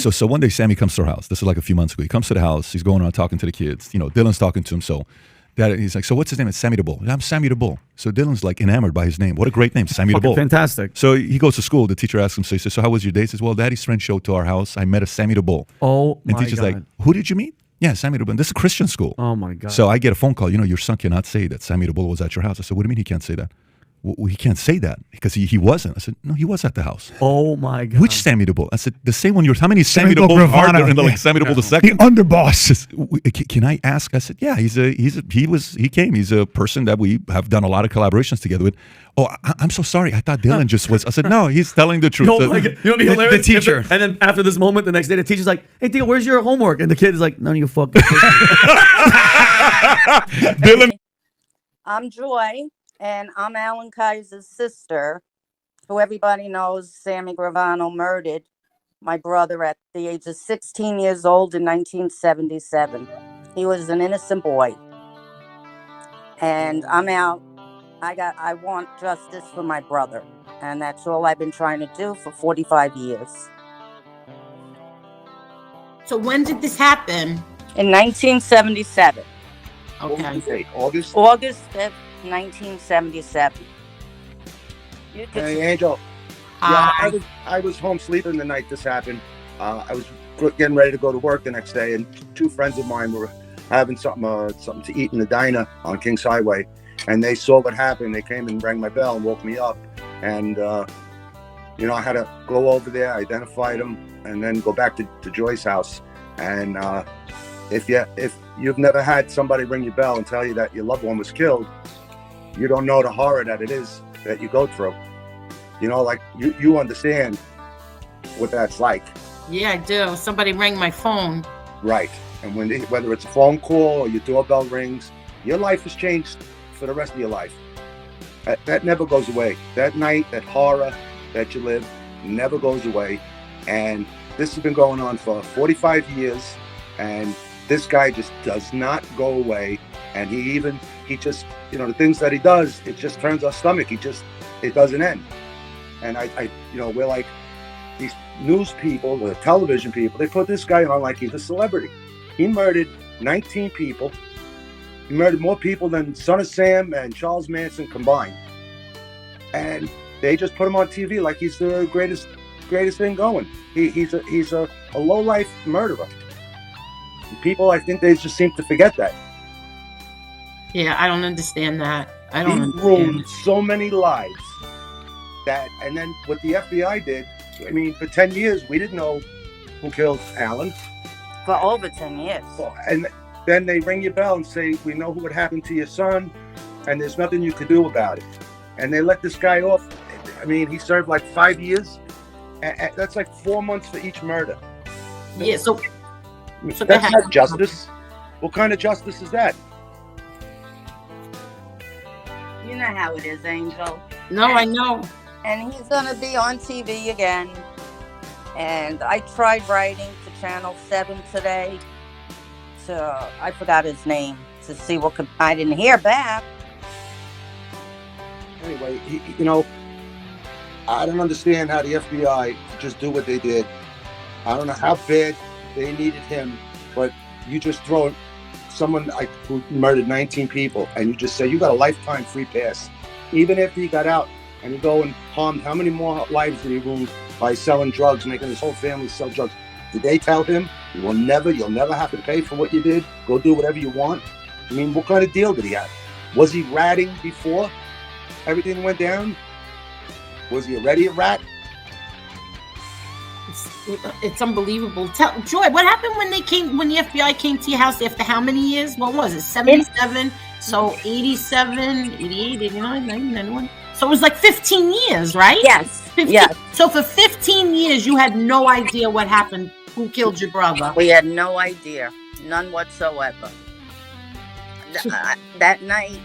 So one day Sammy comes to our house. This is like a few months ago. He comes to the house. He's going around talking to the kids. Dylan's talking to him. So he's like, so what's his name? It's Sammy the Bull. I'm Sammy the Bull. So Dylan's like enamored by his name. What a great name, Sammy the Bull. Fantastic. So he goes to school. The teacher asks him, so he says, so how was your day? He says, well, Daddy's friend showed to our house. I met a Sammy the Bull. Oh, my God. And teacher's like, who did you meet? Yeah, Sammy the Bull. This is a Christian school. Oh, my God. So I get a phone call. Your son cannot say that Sammy the Bull was at your house. I said, what do you mean he can't say that? Well, he can't say that because he wasn't. I said, no, he was at the house. Oh, my God. Which Sammy the Bull? I said, the same one. How many Sammy the Bulls are there? And like Sammy the Bull the second? The underboss. Can I ask? I said, yeah, he came. He's a person that we have done a lot of collaborations together with. Oh, I'm so sorry. I thought Dylan just was. I said, no, he's telling the truth. The teacher. And then after this moment, the next day, the teacher's like, hey, Theo, where's your homework? And the kid is like, none of you fucking Dylan. I'm Joy. And I'm Alan Kaiser's sister, who everybody knows Sammy Gravano murdered my brother at the age of 16 years old in 1977. He was an innocent boy. And I'm out. I want justice for my brother. And that's all I've been trying to do for 45 years. So when did this happen? In 1977. Okay. August 5th. 1977. Hey, Angel. Yeah, I was home sleeping the night this happened. I was getting ready to go to work the next day, and two friends of mine were having something to eat in the diner on Kings Highway, and they saw what happened. They came and rang my bell and woke me up, and I had to go over there, identify them, and then go back to Joy's house. And if you've never had somebody ring your bell and tell you that your loved one was killed, you don't know the horror that it is that you go through. Like you understand what that's like. Yeah, I do. Somebody rang my phone. Right. And whether it's a phone call or your doorbell rings, your life has changed for the rest of your life. That never goes away. That night, that horror that you live never goes away. And this has been going on for 45 years. And this guy just does not go away. And he just, the things that he does, it just turns our stomach. It doesn't end. And we're like these news people, the television people, they put this guy on like he's a celebrity. He murdered 19 people. He murdered more people than Son of Sam and Charles Manson combined. And they just put him on TV like he's the greatest thing going. He's a low-life murderer. People, I think they just seem to forget that. Yeah, I don't understand that. He ruined so many lives. And then what the FBI did, for 10 years, we didn't know who killed Alan. For over 10 years. And then they ring your bell and say, we know what happened to your son, and there's nothing you could do about it. And they let this guy off. He served like 5 years. And that's like 4 months for each murder. Yeah, so that's not justice. What kind of justice is that? You know how it is, Angel. No, I know. And he's going to be on TV again. And I tried writing to Channel 7 today. I forgot his name. To see I didn't hear back. Anyway, I don't understand how the FBI just do what they did. I don't know how bad they needed him, but you just throw someone who murdered 19 people and you just say, you got a lifetime free pass. Even if he got out and you go and harmed, how many more lives did he ruin by selling drugs, making his whole family sell drugs? Did they tell him, you'll never have to pay for what you did? Go do whatever you want? What kind of deal did he have? Was he ratting before everything went down? Was he already a rat? It's unbelievable. Joy, what happened when the FBI came to your house after how many years? What was it? 77? So 87, 88, 89, 90, 91. So it was like 15 years, right? Yes. 15. Yes. So for 15 years, you had no idea what happened, who killed your brother. We had no idea. None whatsoever. That night,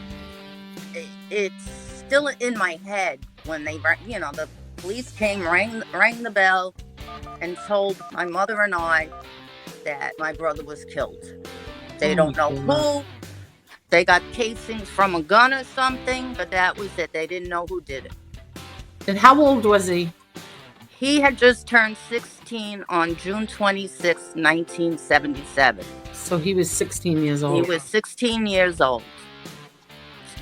it's still in my head when they, the police came, rang the bell, and told my mother and I that my brother was killed. They don't know who. They got casings from a gun or something, but that was it. They didn't know who did it. And how old was he? He had just turned 16. 16 on June 26, 1977. So he was 16 years old. He was 16 years old.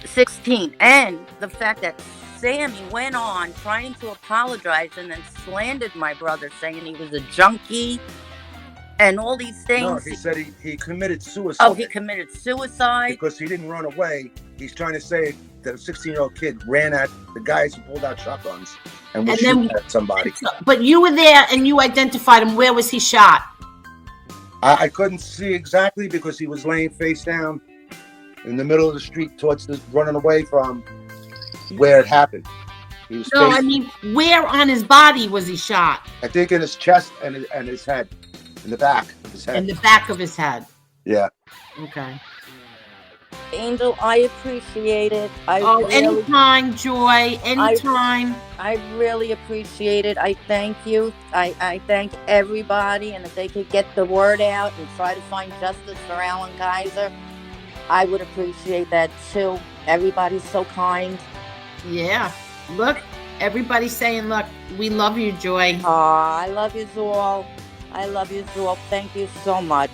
16. And the fact that Sammy went on trying to apologize and then slandered my brother, saying he was a junkie and all these things. No, he said he committed suicide. Oh, he committed suicide? Because he didn't run away. He's trying to say that a 16-year-old kid ran at the guys who pulled out shotguns and was shooting at somebody. But you were there and you identified him. Where was he shot? I couldn't see exactly because he was laying face down in the middle of the street towards this, running away from where it happened. He was I mean, where on his body was he shot? I think in his chest and his head, in the back of his head. In the back of his head. Yeah. Okay. Angel, I appreciate it. Anytime, Joy. Anytime. I really appreciate it. I thank you. I thank everybody. And if they could get the word out and try to find justice for Alan Kaiser, I would appreciate that too. Everybody's so kind. Yeah. Look, everybody's saying, look, we love you, Joy. I love you all. I love you all. Thank you so much.